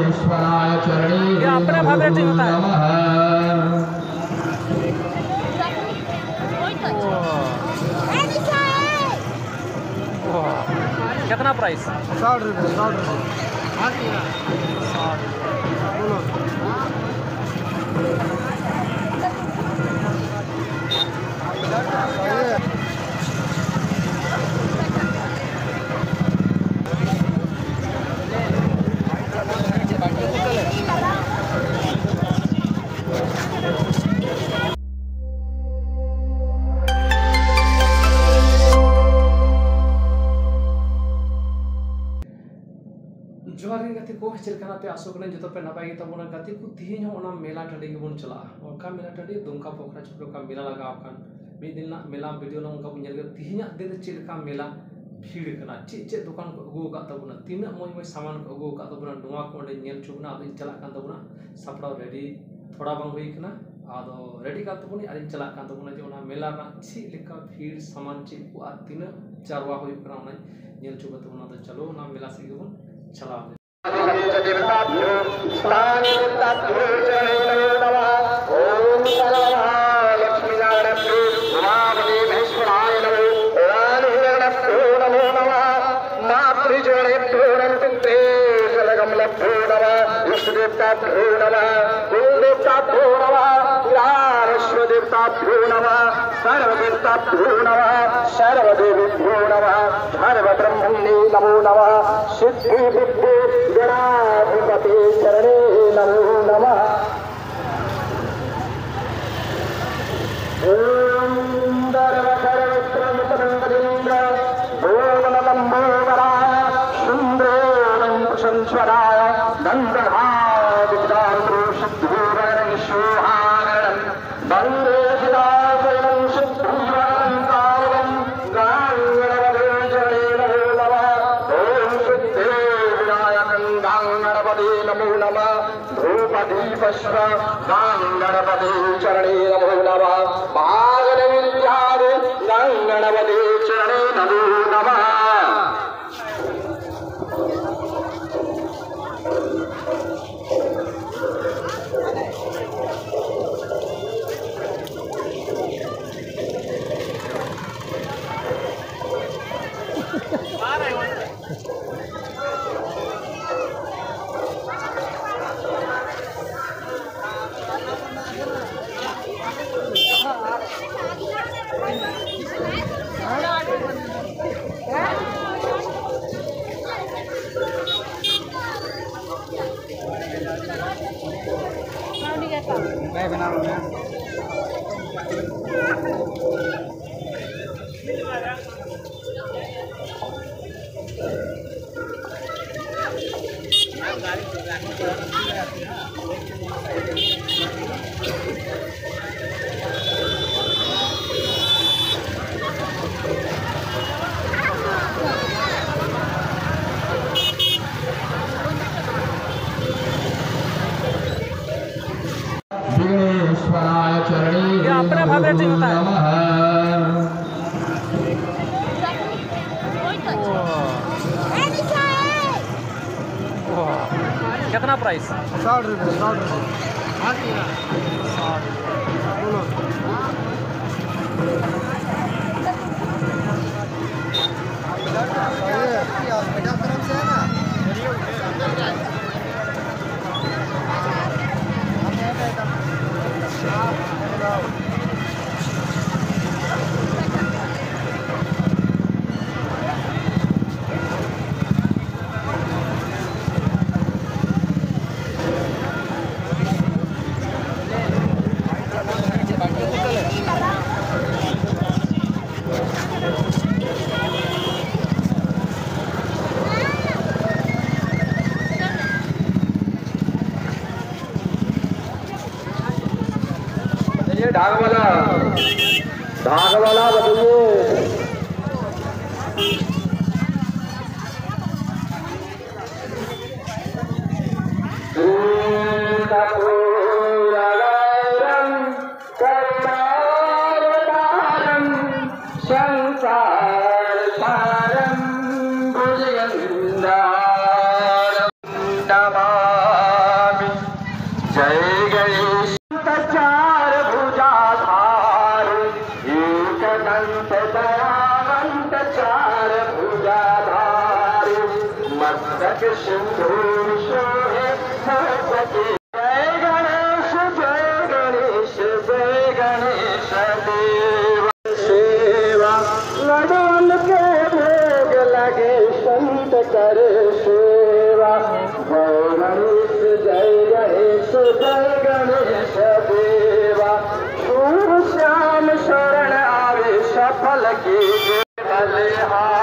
ये अपने भाग होता है। कितना प्राइस? 60 रुपये 60 रुपये। जोहार गति को चलना पे आसोकना जो पे नपाय तबना गति को तीन होना मेला टाँडी के बन चला और मेला टाँडी दुमका पोखरा छोटो का मेला लगा मिद दिन मेला वीडियो उनका तीन दिन चलका मेला भीड़ करना चे दुकान को अगू तबना तीन मज मज सामान को अगू तबना नुआ को चुबना अब चला तबना सापड़ा रेडी थोड़ा बांग हुईना आदो रेडी का तबनी और चला तबना जो मेला चेका भीड़ सामान चे को तीन चारवा होना चुब तबना तो चलो मेला से बन चला सर्वदेवताभ्यो नमः सर्वदेवेभ्यो नमः सर्वब्रह्मणे नमो नमः सिद्धि बुद्धि गणाधिपते चरणे नमो नमः। ओम सर्वसर्वत्रमुपनन्दीन्द्र भोगनलम्बोदराय सुन्दरेण प्रशंसराय नन्दहादिदारो सिद्धिरशोहारणं वन्दे गणपति चरणे नमो नमः भागन विद्यादि गणपति चरणे नमो नमः। मैं बना रहा हूँ ये अपने भाग होता है। कितना प्राइस? 60 रुपये 60 रुपये। धागवाला बताइए। संसार सारं भुजगन्धारं नमामि। जय गणेश चार भुजाधार एकदंत दयावंत चार भुजाधार मस्तक सिंदूर शोभे सके। जय गणेश जय गणेश देव सेवा लडोल के भोग लगे संत कर सेवा। जय गणेश देवा सूर श्याम शरण आवे सफल की बलिहार।